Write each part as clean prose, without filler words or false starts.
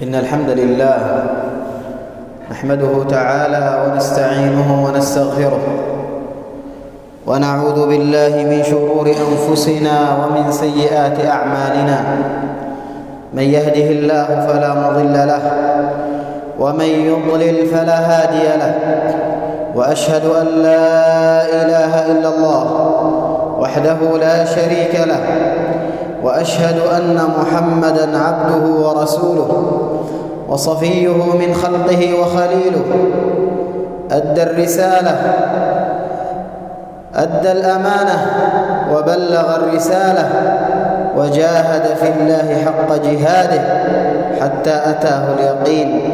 إن الحمد لله نحمده تعالى ونستعينه ونستغفره ونعوذ بالله من شرور أنفسنا ومن سيئات أعمالنا. من يهده الله فلا مضل له ومن يضلل فلا هادي له، وأشهد أن لا إله إلا الله وحده لا شريك له، وأشهد أن محمدًا عبده ورسوله وصفيه من خلقه وخليله. أدى الرسالة، أدى الأمانة، وبلغ الرسالة، وجاهد في الله حق جهاده حتى أتاه اليقين.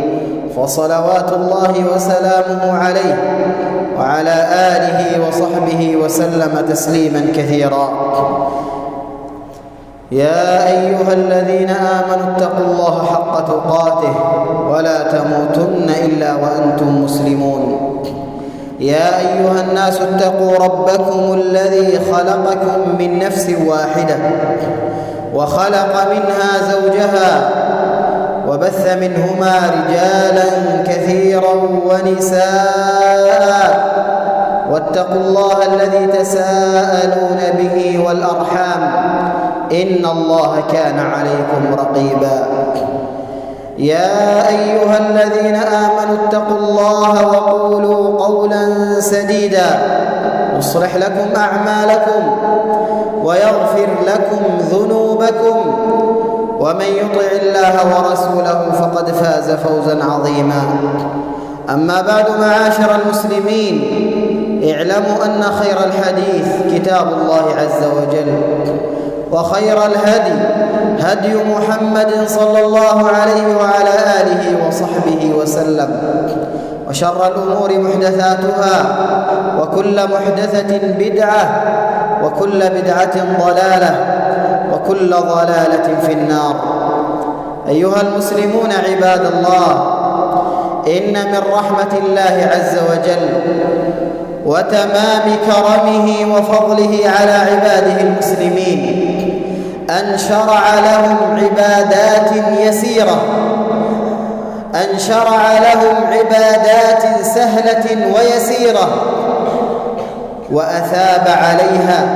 فصلوات الله وسلامه عليه وعلى آله وصحبه وسلم تسليماً كثيراً. يا أيها الذين آمنوا اتقوا الله حق تقاته ولا تموتن إلا وأنتم مسلمون. يا أيها الناس اتقوا ربكم الذي خلقكم من نفس واحدة وخلق منها زوجها وبث منهما رجالا كثيرا ونساء، واتقوا الله الذي تساءلون به والأرحام إن الله كان عليكم رقيبا. يا أيها الذين آمنوا اتقوا الله وقولوا قولا سديدا يصلح لكم أعمالكم ويغفر لكم ذنوبكم، ومن يطع الله ورسوله فقد فاز فوزا عظيما. أما بعد، معاشر المسلمين، اعلموا أن خير الحديث كتاب الله عز وجل، وخير الهدي هدي محمد صلى الله عليه وعلى آله وصحبه وسلم، وشر الأمور محدثاتها، وكل محدثة بدعة، وكل بدعة ضلالة، وكل ضلالة في النار. أيها المسلمون عباد الله، إن من رحمة الله عز وجل وتمام كرمه وفضله على عباده المسلمين أن شرع لهم عبادات يسيرة، أن شرع لهم عبادات سهلة ويسيرة، وأثاب عليها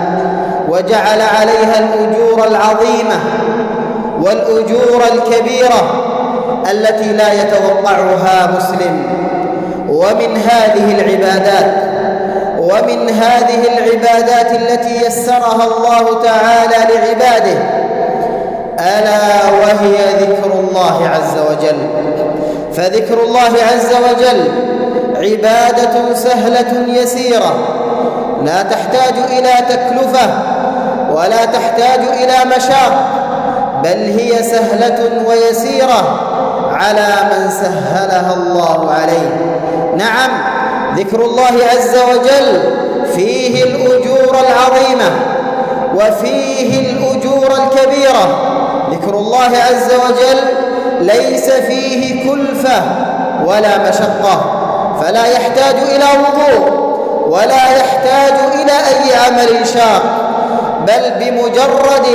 وجعل عليها الأجور العظيمة والأجور الكبيرة التي لا يتوقعها مسلم. ومن هذه العبادات التي يسرها الله تعالى لعباده ألا وهي ذكر الله عز وجل. فذكر الله عز وجل عبادة سهلة يسيرة، لا تحتاج إلى تكلفة ولا تحتاج إلى مشاق، بل هي سهلة ويسيرة على من سهلها الله عليه. نعم، ذكر الله عز وجل فيه الأجور العظيمة وفيه الأجور الكبيرة. ذكر الله عز وجل ليس فيه كلفة ولا مشقة، فلا يحتاج إلى وضوء ولا يحتاج إلى أي عمل شاق، بل بمجرد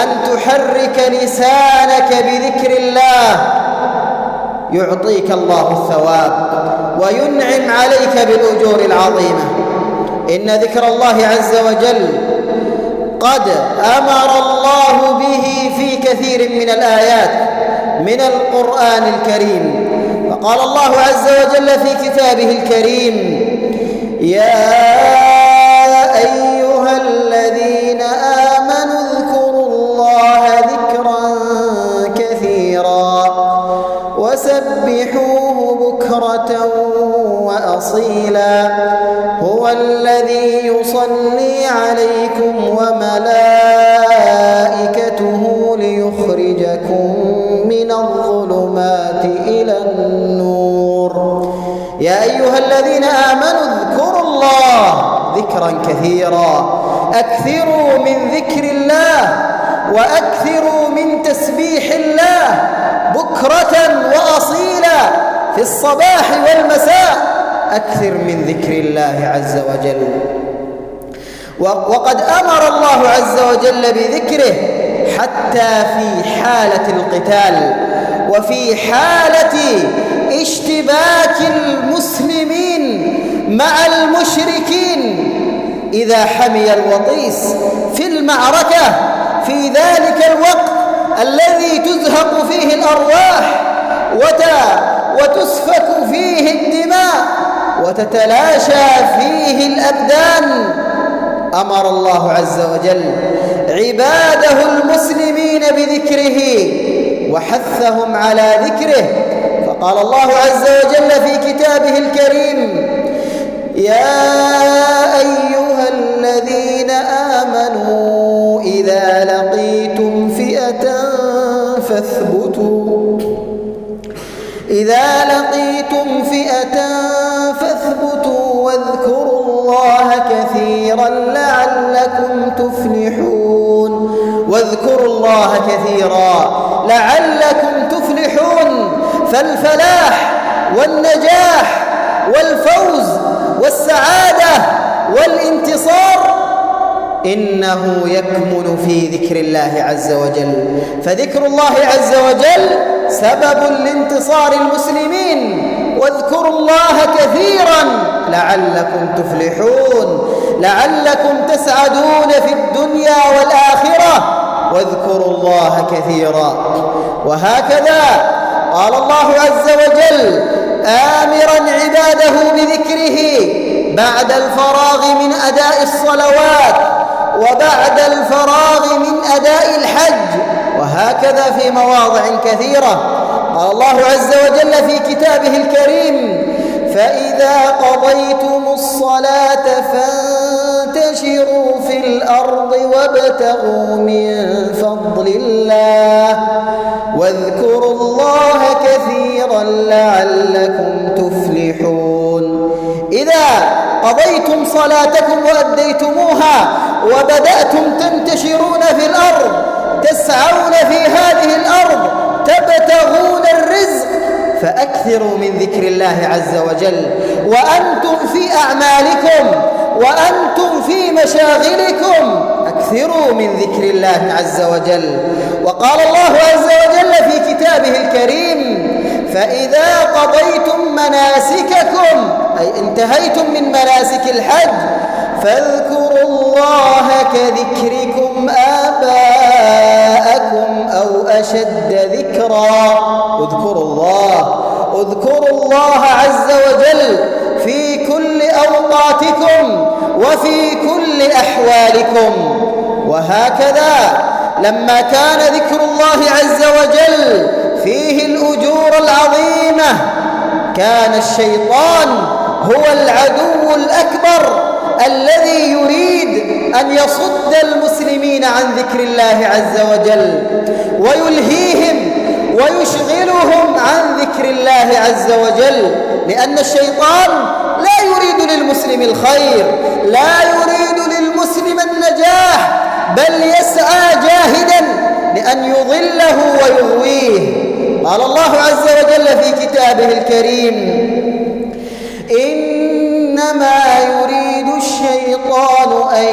أن تحرك لسانك بذكر الله يعطيك الله الثواب وينعم عليك بالأجور العظيمة. إن ذكر الله عز وجل قد أمر الله به في كثير من الآيات من القرآن الكريم. فقال الله عز وجل في كتابه الكريم: يا أيها الذين آمنوا اذكروا الله ذكرا كثيرا وسبحوه بكرة وأصيلا هو الذي يصلي عليكم وملائكته ليخرجكم من الظلمات إلى النور. يا أيها الذين آمنوا اذكروا الله ذكرا كثيرا. أكثروا من ذكر الله وأكثروا من تسبيح الله بكرة وأصيلا في الصباح والمساء. أكثر من ذكر الله عز وجل. وقد أمر الله عز وجل بذكره حتى في حالة القتال وفي حالة اشتباك المسلمين مع المشركين إذا حمي الوطيس في المعركة، في ذلك الوقت الذي تزهق فيه الأرواح وتسفك فيه الدماء وتتلاشى فيه الأبدان، أمر الله عز وجل عباده المسلمين بذكره وحثهم على ذكره، فقال الله عز وجل في كتابه الكريم: يا أيها الذين آمنوا إذا لقيتم فئة فاثبتوا واذكروا الله كثيرا لعلكم تفلحون. واذكروا الله كثيرا لعلكم تفلحون. فالفلاح والنجاح والفوز والسعادة والانتصار إنه يكمن في ذكر الله عز وجل، فذكر الله عز وجل سبب لانتصار المسلمين. واذكروا الله كثيرا لعلكم تفلحون، لعلكم تسعدون في الدنيا والآخرة. واذكروا الله كثيرا. وهكذا قال الله عز وجل آمرا عباده بذكره بعد الفراغ من أداء الصلوات وبعد الفراغ من أداء الحج، وهكذا في مواضع كثيرة. قال الله عز وجل في كتابه الكريم: فإذا قضيتم الصلاة فانتشروا في الأرض وابتغوا من فضل الله واذكروا الله كثيرا لعلكم تفلحون. إذا قضيتم صلاتكم وأديتموها وبدأتم تنتشرون في الأرض، تسعون في هذه الأرض، تبتغون الرزق، فأكثروا من ذكر الله عز وجل وأنتم في أعمالكم وأنتم في مشاغلكم، أكثروا من ذكر الله عز وجل. وقال الله عز وجل في كتابه الكريم: فإذا قضيتم مناسككم، أي انتهيتم من مناسك الحج، فاذكروا الله كذكركم آباءكم أو أشد ذكرا. اذكروا الله عز وجل في كل أوقاتكم وفي كل أحوالكم. وهكذا لما كان ذكر الله عز وجل فيه الأجور العظيمة، كان الشيطان هو العدو الأكبر الذي يريد أن يصد المسلمين عن ذكر الله عز وجل ويلهيهم ويشغلهم عن ذكر الله عز وجل، لأن الشيطان لا يريد للمسلم الخير، لا يريد للمسلم النجاح، بل يسعى جاهدا لأن يضله ويغويه. قال الله عز وجل في كتابه الكريم: إنما يريد الشيطان أن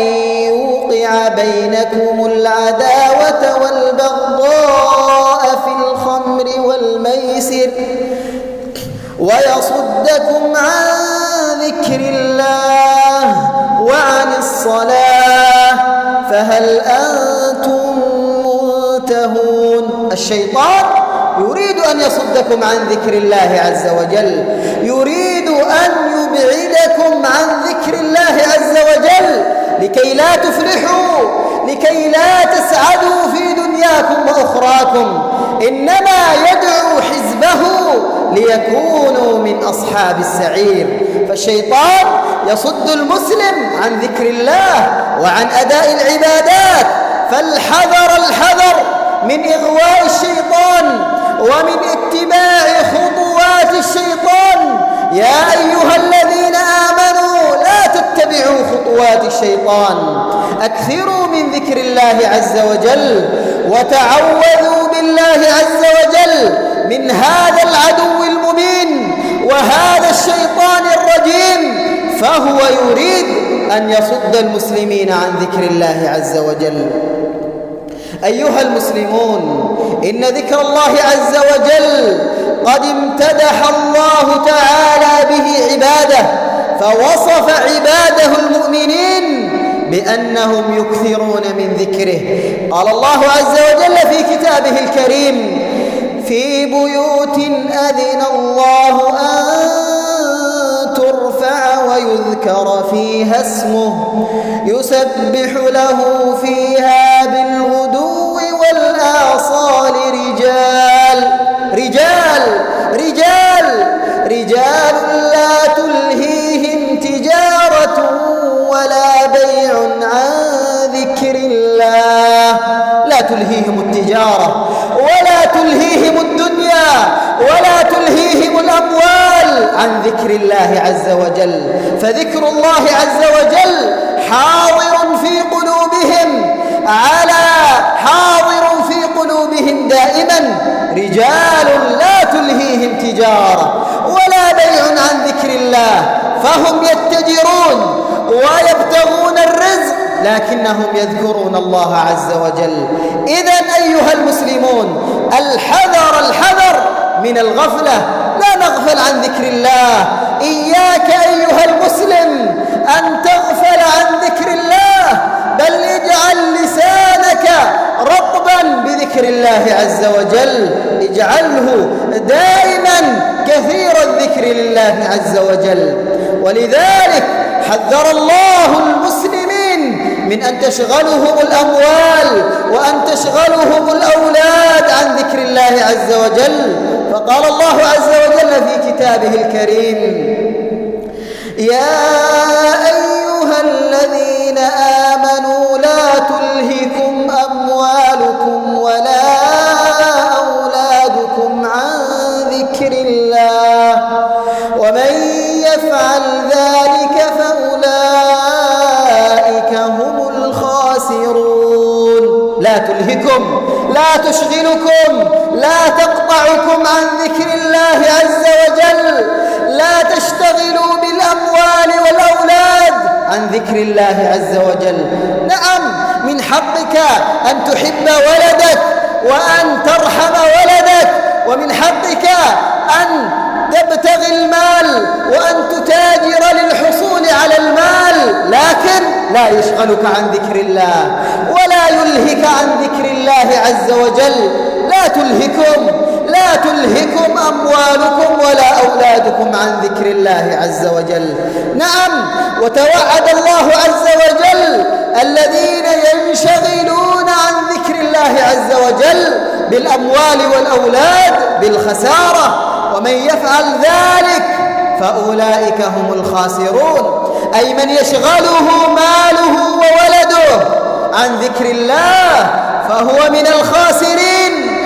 يوقع بينكم العداوة والبغضاء في الخمر والميسر ويصدكم عن ذكر الله وعن الصلاة فهل أنتم منتهون. الشيطان يريد أن يصدكم عن ذكر الله عز وجل، يريد أن يبعدكم عن ذكر الله عز وجل لكي لا تفلحوا، لكي لا تسعدوا في دنياكم وأخراكم، إنما يدعو حزبه ليكونوا من أصحاب السعير. فالشيطان يصد المسلم عن ذكر الله وعن أداء العبادات، فالحذر من إغواء الشيطان ومن اتباع خطوات الشيطان. يا أيها الذين آمنوا لا تتبعوا خطوات الشيطان، أكثروا من ذكر الله عز وجل وتعوذوا بالله عز وجل من هذا العدو المبين وهذا الشيطان الرجيم، فهو يريد أن يصد المسلمين عن ذكر الله عز وجل. أيها المسلمون، إن ذكر الله عز وجل قد امتدح الله تعالى به عباده، فوصف عباده المؤمنين بأنهم يكثرون من ذكره. قال الله عز وجل في كتابه الكريم: في بيوت أذن الله أن ترفع ويذكر فيها اسمه يسبح له فيها بالغدو والآصال رجال لا تلهيهم تجارة ولا بيع عن ذكر الله. لا تلهيهم التجارة ولا تلهيهم الدنيا ولا تلهيهم الأموال عن ذكر الله عز وجل، فذكر الله عز وجل حاضر في قلوبهم، حاضر في قلوبهم دائما. رجال لا تلهيهم تجارة ولا بيع عن ذكر الله، فهم يتجرون ويبتغون الرزق لكنهم يذكرون الله عز وجل. إذن أيها المسلمون، الحذر من الغفلة، لا نغفل عن ذكر الله. إياك أيها المسلم أن تغفل عن ذكر الله، بل اجعل لسانك رطبا بذكر الله عز وجل، اجعله دائما كثير الذكر لله عز وجل. ولذلك حذر الله المسلمين من أن تشغلهم الأموال وأن تشغلهم الأولاد عن ذكر الله عز وجل، فقال الله عز وجل في كتابه الكريم: يا أيها الذين آمنوا لا تلهكم أموالكم ولا أولادكم عن ذكر الله ومن يفعل ذلك فأولئك هم الخاسرون. لا تلهكم، لا تشغلكم، لا تقطعكم عن ذكر الله عز وجل، لا تشتغلوا بالأموال والأولاد عن ذكر الله عز وجل. نعم، من حقك أن تحب ولدك وأن ترحم ولدك، ومن حقك أن تبتغي المال وأن تتاجر للحصول على المال، لكن لا يشغلك عن ذكر الله ولا يلهك عن ذكر الله عز وجل. لا تلهكم أموالكم ولا أولادكم عن ذكر الله عز وجل. نعم، وتوعد الله عز وجل الذين ينشغلون عن ذكر الله عز وجل بالأموال والأولاد بالخسارة، ومن يفعل ذلك فأولئك هم الخاسرون، أي من يشغله ماله وولده عن ذكر الله فهو من الخاسرين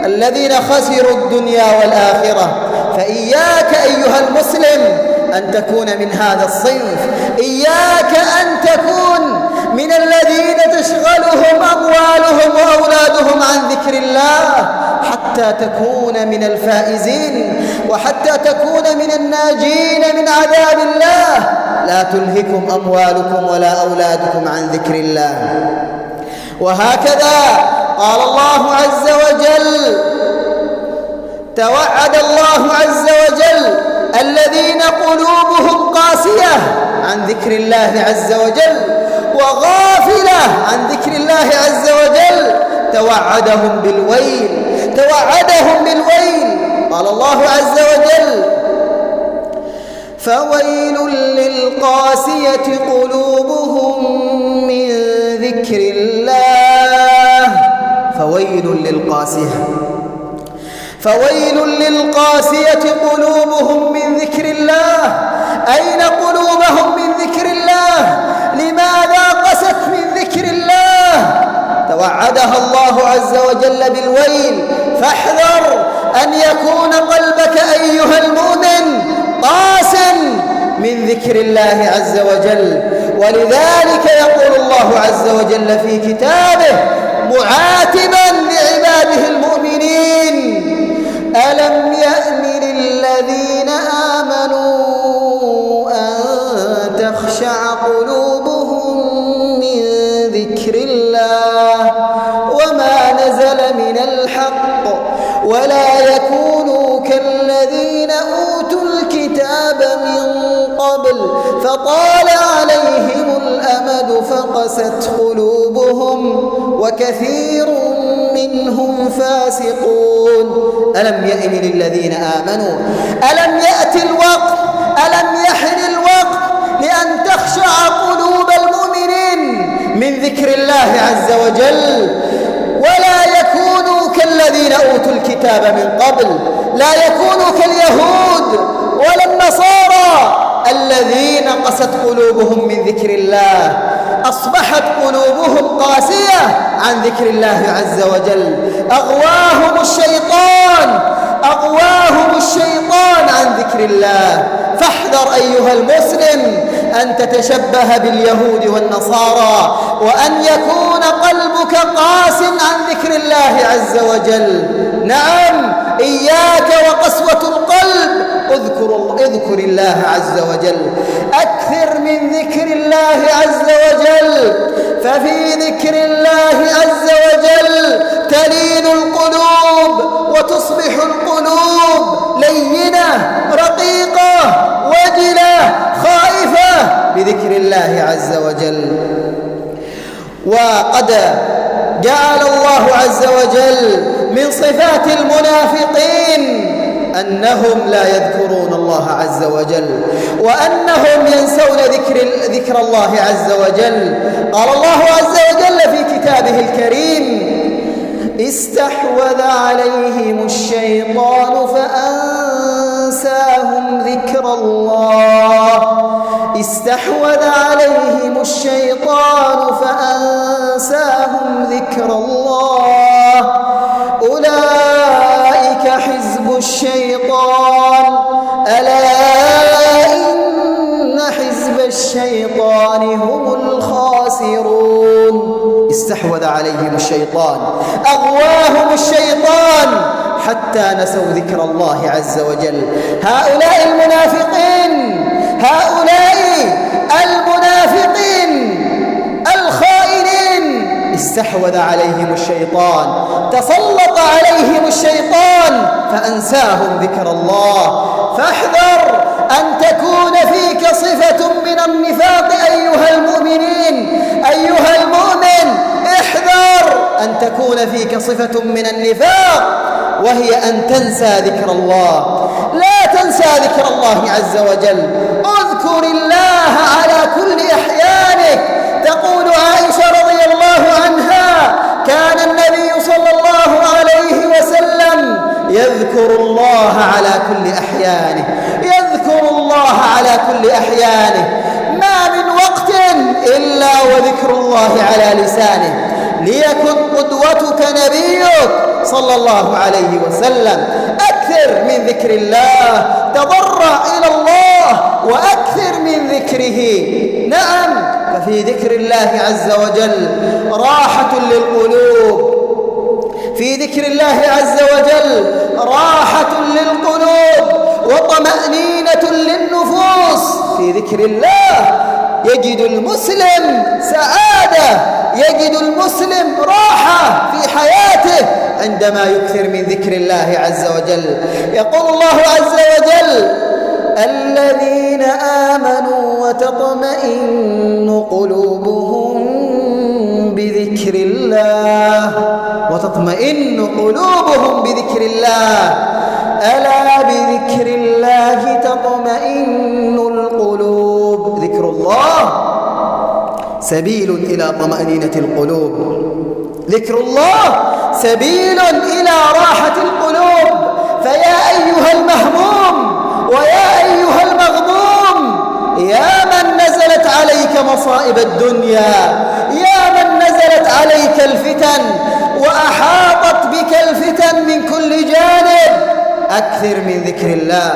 الذين خسروا الدنيا والآخرة. فإياك أيها المسلم أن تكون من هذا الصنف، إياك أن تكون من الذين تشغلهم أموالهم وأولادهم عن ذكر الله حتى تكون من الفائزين وحتى تكون من الناجين من عذاب الله. لا تلهكم أموالكم ولا أولادكم عن ذكر الله. وهكذا قال الله عز وجل، توعد الله عز وجل الذين قلوبهم قاسية عن ذكر الله عز وجل وغافلة عن ذكر الله عز وجل، توعدهم بالويل. قال الله عز وجل: فويل للقاسية قلوبهم من ذكر الله. فويل للقاسية قلوبهم من ذكر الله. أين قلوبهم من ذكر الله؟ لماذا قست من ذكر الله؟ توعدها الله عز وجل بالويل، فاحذر أن يكون قلبك أيها المؤمن قاس من ذكر الله عز وجل. ولذلك يقول الله عز وجل في كتابه معاتبا لعباده المؤمنين: ألم يأن للذين آمنوا أن تخشع قلوبهم من ذكر الله بالحق ولا يكونوا كالذين أوتوا الكتاب من قبل فطال عليهم الأمد فقست قلوبهم وكثير منهم فاسقون. ألم يأن للذين آمنوا ألم يأتي الوقت ألم يحن الوقت لأن تخشع قلوب المؤمنين من ذكر الله عز وجل ولا يكونوا كالذين أوتوا الكتاب من قبل، لا يكونوا كاليهود ولا النصارى الذين قست قلوبهم من ذكر الله، أصبحت قلوبهم قاسية عن ذكر الله عز وجل، أغواهم الشيطان عن ذكر الله. فاحذر أيها المسلم أن تتشبه باليهود والنصارى وأن يكون قلبك قاس عن ذكر الله عز وجل. نعم، إياك وقسوة القلب، اذكر الله عز وجل، أكثر من ذكر الله عز وجل، ففي ذكر الله عز وجل تلين القلوب وتصبح القلوب لينة رقيقة وجلة خائفة بذكر الله عز وجل. وقد جعل الله عز وجل من صفات المنافقين أنهم لا يذكرون الله عز وجل وأنهم ينسون ذكر الله عز وجل. قال الله عز وجل في كتابه الكريم: استحوذ عليهم الشيطان فأنساهم ذكر الله. استحوذ عليهم الشيطان فأنساهم ذكر الله. أولئك حزب الشيطان ألا إن حزب الشيطان هم الخاسرون. استحوذ عليهم الشيطان، أغواهم الشيطان حتى نسوا ذكر الله عز وجل. هؤلاء المنافقين الخائنين استحوذ عليهم الشيطان، تسلط عليهم الشيطان فأنساهم ذكر الله. فاحذر أن تكون فيك صفة من النفاق أيها المؤمنين، أيها المؤمن، احذر أن تكون فيك صفة من النفاق وهي أن تنسى ذكر الله. لا تنسى ذكر الله عز وجل، اذكر الله على كل أحيانك. تقول عائشة رضي الله عنها: كان النبي صلى الله عليه وسلم يذكر الله على كل أحيانه، يذكر الله على كل أحيانه، ما من وقت إلا وذكر الله على لسانه. ليكن قدوتك نبيك صلى الله عليه وسلم. أكثر من ذكر الله، تضرع إلى الله وأكثر من ذكره. نعم، ففي ذكر الله عز وجل راحة للقلوب، في ذكر الله عز وجل راحة للقلوب وطمأنينة للنفوس. في ذكر الله يجد المسلم سعادة، يجد المسلم راحة في حياته عندما يكثر من ذكر الله عز وجل. يقول الله عز وجل: الذين آمنوا وتطمئن قلوبهم بذكر الله، وتطمئن قلوبهم بذكر الله. ألا بذكر الله تطمئن القلوب. ذكر الله سبيل إلى طمأنينة القلوب، ذكر الله سبيل إلى راحة القلوب. فيا أيها المهموم ويا أيها المغموم، يا من نزلت عليك مصائب الدنيا، يا من نزلت عليك الفتن وأحاطت بك الفتن من كل جانب، أكثر من ذكر الله،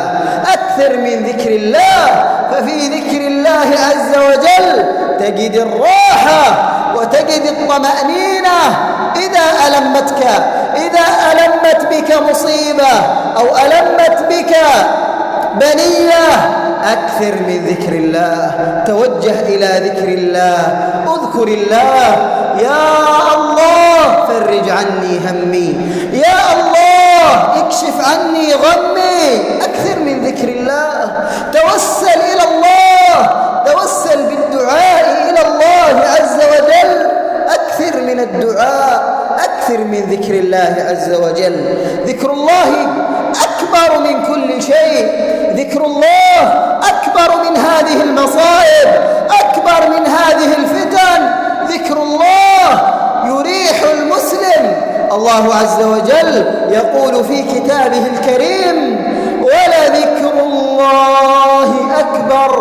أكثر من ذكر الله. ففي ذكر الله عز وجل تجد الراحة وتجد الطمأنينة. إذا ألمت بك مصيبة أو ألمت بك بنية، أكثر من ذكر الله، توجه إلى ذكر الله، اذكر الله. يا الله فرج عني همي، يا الله اكشف عني غمي، أكثر من ذكر الله. توسل إلى الله، توسل بالدعاء إلى الله عز وجل، أكثر من الدعاء، أكثر من ذكر الله عز وجل. ذكر الله أكبر من كل شيء، ذكر الله أكبر من هذه المصائب، أكبر من هذه الفتن. ذكر الله يريح المسلم. الله عز وجل يقول في كتابه الكريم: ولذكر الله أكبر،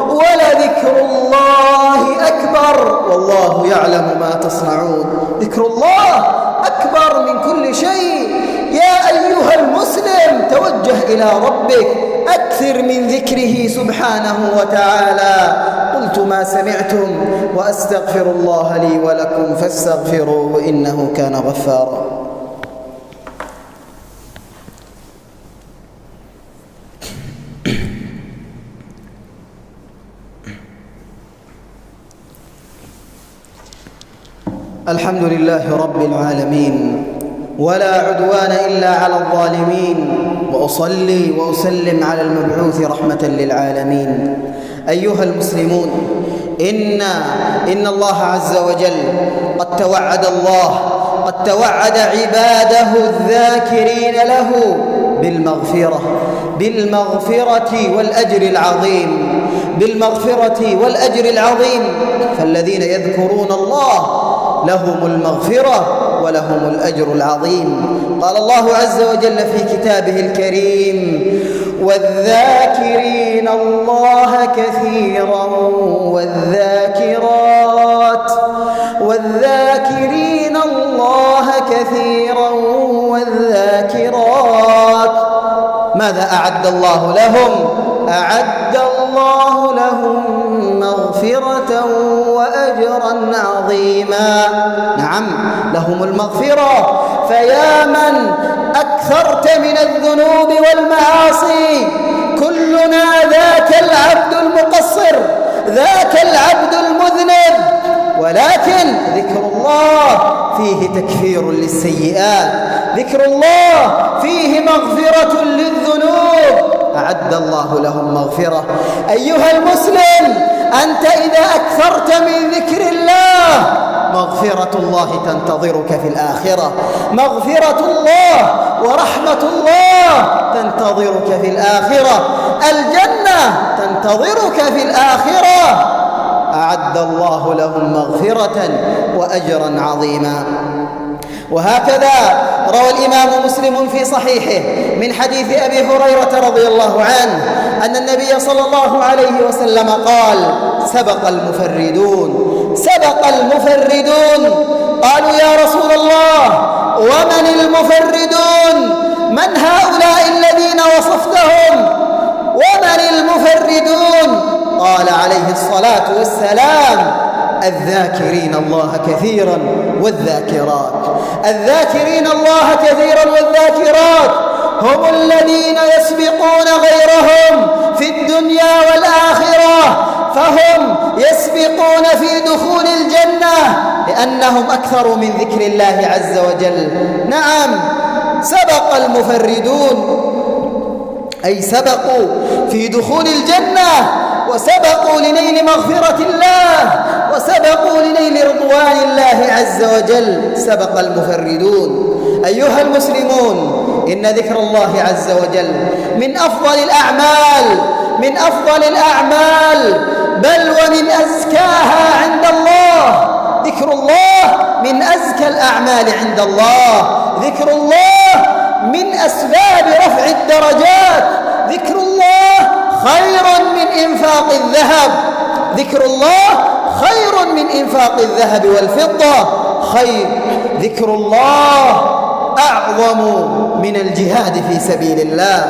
ولذكر الله أكبر والله يعلم ما تصنعون. ذكر الله أكبر من كل شيء. يا أيها المسلم توجه إلى ربك، أكثر من ذكره سبحانه وتعالى. قلت ما سمعتم وأستغفر الله لي ولكم فاستغفروه إنه كان غفارا. الحمد لله رب العالمين، ولا عدوان إلا على الظالمين، وأصلي وأسلم على المبعوث رحمة للعالمين. أيها المسلمون، إن الله عز وجل قد توعد عباده الذاكرين له بالمغفرة والأجر العظيم، بالمغفرة والأجر العظيم. فالذين يذكرون الله لهم المغفرة ولهم الأجر العظيم. قال الله عز وجل في كتابه الكريم: والذاكرين الله كثيرا والذاكرين الله كثيرا والذاكرات. ماذا أعد الله لهم؟ أعد الله لهم مغفرة وأجرا عظيما. نعم، لهم المغفرة. فيا من أكثرت من الذنوب والمعاصي، كلنا ذاك العبد المقصر، ذاك العبد المذنب، ولكن ذكر الله فيه تكفير للسيئات، ذكر الله فيه مغفرة للذنوب. أعد الله لهم مغفرة. أيها المسلم، أنت إذا أكثرت من ذكر الله مغفرة الله تنتظرك في الآخرة، مغفرة الله ورحمة الله تنتظرك في الآخرة، الجنة تنتظرك في الآخرة. أعد الله لهم مغفرة وأجرا عظيما. وهكذا روى الإمام مسلم في صحيحه من حديث أبي هريرة رضي الله عنه أن النبي صلى الله عليه وسلم قال: سبق المفردون. قالوا: يا رسول الله، ومن المفردون؟ من هؤلاء الذين وصفتهم؟ ومن المفردون؟ قال عليه الصلاة والسلام: الذاكرين الله كثيرا والذاكرات. الذاكرين الله كثيرا والذاكرات هم الذين يسبقون غيرهم في الدنيا والآخرة، فهم يسبقون في دخول الجنة لأنهم أكثروا من ذكر الله عز وجل. نعم، سبق المفردون، أي سبقوا في دخول الجنة، وسبقوا لنيل مغفرة الله، وسبقوا لنيل رضوان الله عز وجل. سبق المفردون. أيها المسلمون، إن ذكر الله عز وجل من أفضل الأعمال، بل ومن أزكاها عند الله. ذكر الله من أزكى الأعمال عند الله. ذكر الله من أسباب رفع الدرجات. ذكر الله خير من إنفاق الذهب. ذكر الله خير من إنفاق الذهب والفضة. ذكر الله أعظم من الجهاد في سبيل الله،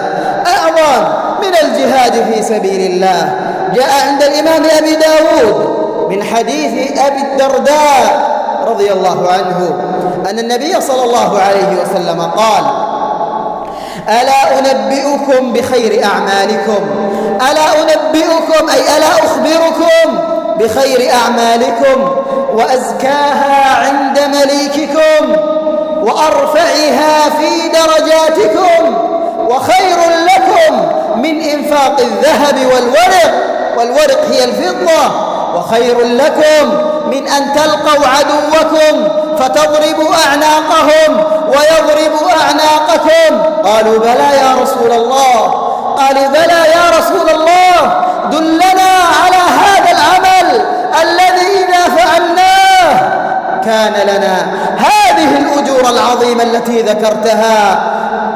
أعظم من الجهاد في سبيل الله. جاء عند الإمام أبي داود من حديث أبي الدرداء رضي الله عنه أن النبي صلى الله عليه وسلم قال: ألا أنبئكم بخير أعمالكم؟ ألا أنبئكم أي ألا أخبركم بخير أعمالكم وأزكاها عند مليككم؟ وأرفعها في درجاتكم، وخير لكم من إنفاق الذهب والورق هي الفضة، وخير لكم من أن تلقوا عدوكم فتضربوا أعناقهم ويضربوا أعناقكم. قالوا بلى يا رسول الله، قالوا بلى يا رسول الله، دلنا على هذا العمل الذي إذا فعلناه كان لنا هذه الأجور العظيمة التي ذكرتها.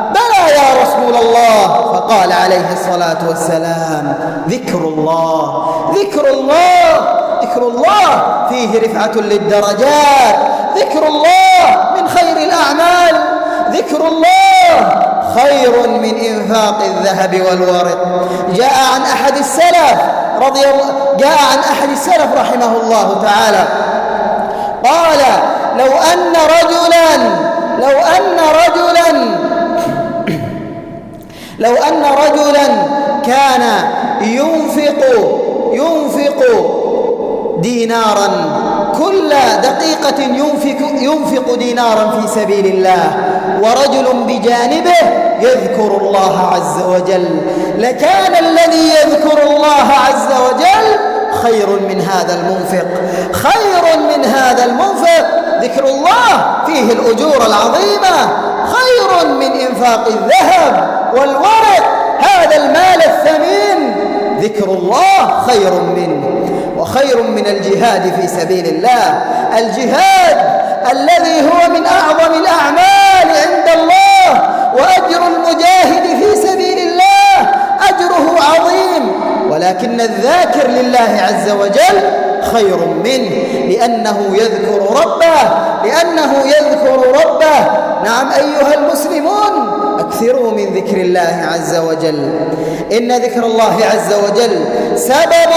بلى يا رسول الله. فقال عليه الصلاة والسلام: ذكر الله، ذكر الله، ذكر الله فيه رفعة للدرجات، ذكر الله من خير الأعمال، ذكر الله خير من إنفاق الذهب والورق. جاء عن أحد السلف رحمه الله تعالى قال: لو أن رجلا كان ينفق دينارا، كل دقيقة ينفق دينارا في سبيل الله، ورجل بجانبه يذكر الله عز وجل، لكان الذي يذكر الله عز وجل خير من هذا المنفق، خير من هذا المنفق. ذكر الله فيه الأجور العظيمة، خير من إنفاق الذهب والورق، هذا المال الثمين ذكر الله خير منه، وخير من الجهاد في سبيل الله، الجهاد الذي هو من أعظم الأعمال عند الله، وأجر المجاهد في سبيل الله أجره عظيم، ولكن الذاكر لله عز وجل خير منه، لأنه يذكر ربه. نعم أيها المسلمون، أكثروا من ذكر الله عز وجل، إن ذكر الله عز وجل سبب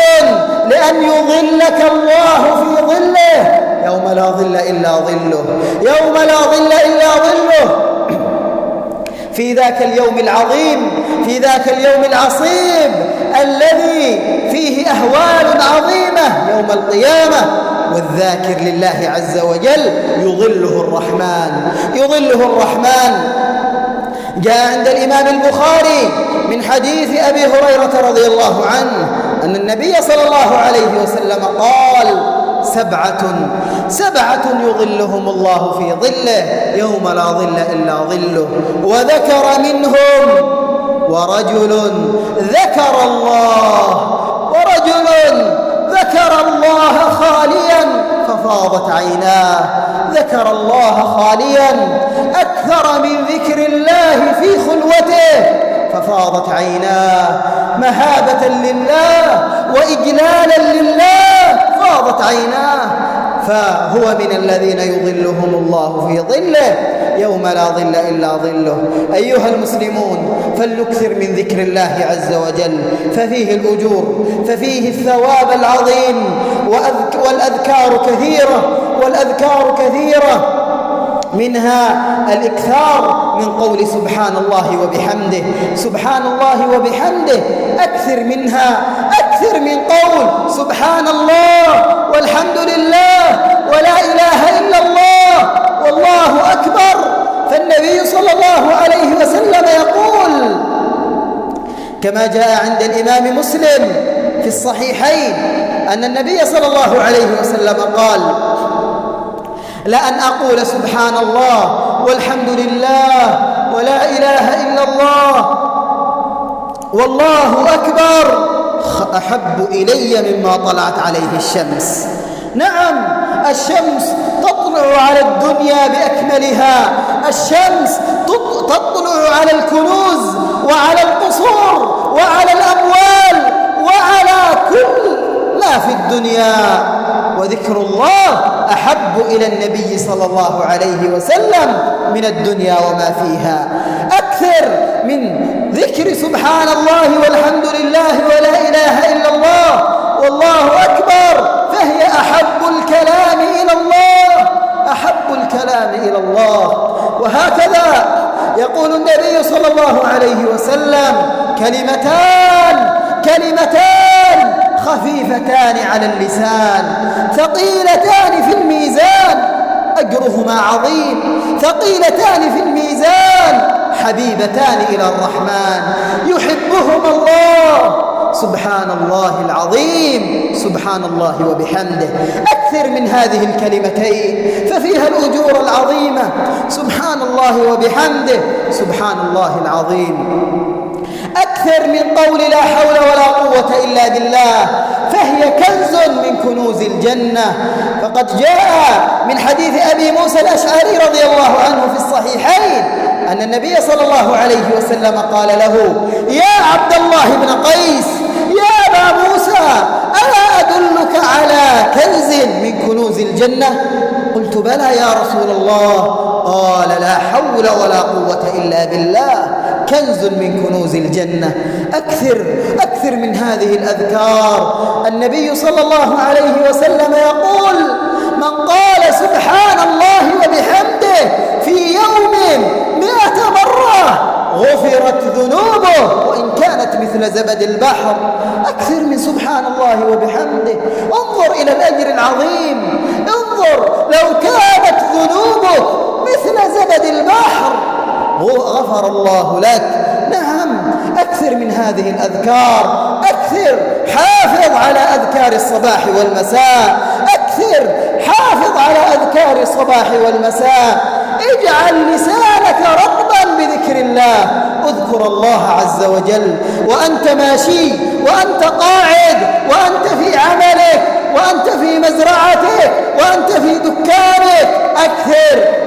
لأن يظلك الله في ظله يوم لا ظل إلا ظله، يوم لا ظل إلا ظله، في ذاك اليوم العظيم، في ذاك اليوم العصيب الذي فيه أهوال عظيمة يوم القيامة. والذاكر لله عز وجل يظله الرحمن. جاء عند الإمام البخاري من حديث أبي هريرة رضي الله عنه أن النبي صلى الله عليه وسلم قال: سبعة يظلهم الله في ظله يوم لا ظل إلا ظله، وذكر منهم ورجل ذكر الله خاليا ففاضت عيناه، ذكر الله خاليا أكثر من ذكر الله في خلوته ففاضت عيناه، مهابة لله وإجلالا لله فاضت عيناه، فهو من الذين يظلهم الله في ظله يوم لا ظل إلا ظله. أيها المسلمون، فلنكثر من ذكر الله عز وجل، ففيه الأجور، ففيه الثواب العظيم، والأذكار كثيرة، منها الإكثار من قول سبحان الله وبحمده، سبحان الله وبحمده، أكثر من قول سبحان الله والحمد لله ولا إله إلا الله والله أكبر. فالنبي صلى الله عليه وسلم يقول كما جاء عند الإمام مسلم في الصحيحين أن النبي صلى الله عليه وسلم قال: لأن أقول سبحان الله والحمد لله ولا إله إلا الله والله أكبر أحب إلي مما طلعت عليه الشمس. نعم، الشمس تطلع على الدنيا بأكملها، الشمس تطلع على الكنوز وعلى القصور وعلى الأموال وعلى كل ما في الدنيا، وذكر الله أحب إلى النبي صلى الله عليه وسلم من الدنيا وما فيها. أكثر من ذكر سبحان الله والحمد لله ولا إله إلا الله والله أكبر، فهي أحب الكلام إلى الله، أحب الكلام إلى الله. وهكذا يقول النبي صلى الله عليه وسلم: كلمتان خفيفتان على اللسان ثقيلتان في الميزان، أجرهما عظيم، ثقيلتان في الميزان، حبيبتان إلى الرحمن، يحبهما الله. سبحان الله العظيم، سبحان الله وبحمده. أكثر من هذه الكلمتين ففيها الأجور العظيمة. سبحان الله وبحمده، سبحان الله العظيم. أكثر من قول لا حول ولا قوة إلا بالله، فهي كنز من كنوز الجنة. فقد جاء من حديث أبي موسى الأشعري رضي الله عنه في الصحيحين أن النبي صلى الله عليه وسلم قال له: يا عبد الله بن قيس، يا أبا موسى، ألا أدلك على كنز من كنوز الجنة؟ قلت: بلى يا رسول الله. قال: لا حول ولا قوة إلا بالله، كنز من كنوز الجنة. أكثر من هذه الأذكار. النبي صلى الله عليه وسلم يقول: من قال سبحان الله وبحمده في يوم 100 مرة غفرت ذنوبه وإن كانت مثل زبد البحر. أكثر من سبحان الله وبحمده. انظر إلى الأجر العظيم. انظر، لو كانت ذنوبك مثل زبد البحر غفر الله لك. نعم، أكثر من هذه الأذكار. أكثر، حافظ على أذكار الصباح والمساء. أكثر، حافظ على أذكار الصباح والمساء. اجعل لسانك رطبا بذكر الله. اذكر الله عز وجل وأنت ماشي، وأنت قاعد، وأنت في عملك، وأنت في مزرعتك، وأنت في دكانك.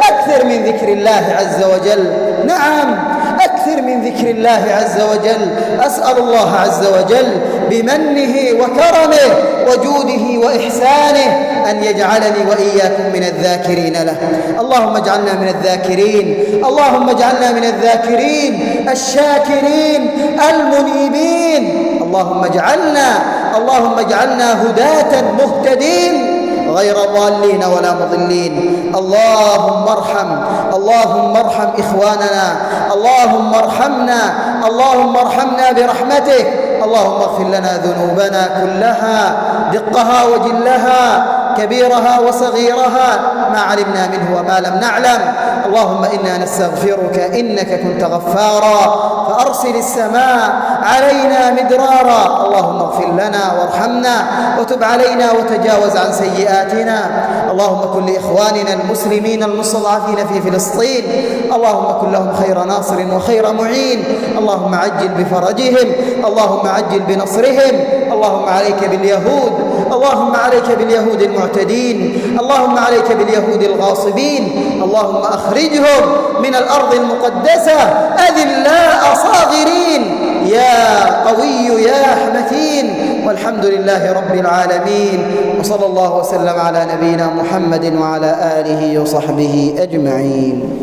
أكثر من ذكر الله عز وجل. نعم، أكثر من ذكر الله عز وجل. أسأل الله عز وجل بمنه وكرمه وجوده وإحسانه أن يجعلني وإياكم من الذاكرين له. اللهم اجعلنا من الذاكرين، اللهم اجعلنا من الذاكرين الشاكرين المنيبين. اللهم اجعلنا هداة مهتدين غير ضالين ولا مضلين. اللهم ارحم إخواننا، اللهم ارحمنا برحمتك. اللهم اغفر لنا ذنوبنا كلها، دقها وجلها، كبيرها وصغيرها، ما علمنا منه وما لم نعلم. اللهم إنا نستغفرك إنك كنت غفارا فأرسل السماء علينا مدرارا. اللهم اغفر لنا وارحمنا وتب علينا وتجاوز عن سيئاتنا. اللهم كن لإخواننا المسلمين المستضعفين في فلسطين، اللهم كن لهم خير ناصر وخير معين. اللهم عجل بفرجهم، اللهم عجل بنصرهم. اللهم عليك باليهود، اللهم عليك باليهود المعتدين، اللهم عليك باليهود الغاصبين. اللهم أخرجهم من الأرض المقدسة أذلاء صاغرين يا قوي يا متين. والحمد لله رب العالمين، وصلى الله وسلم على نبينا محمد وعلى آله وصحبه أجمعين.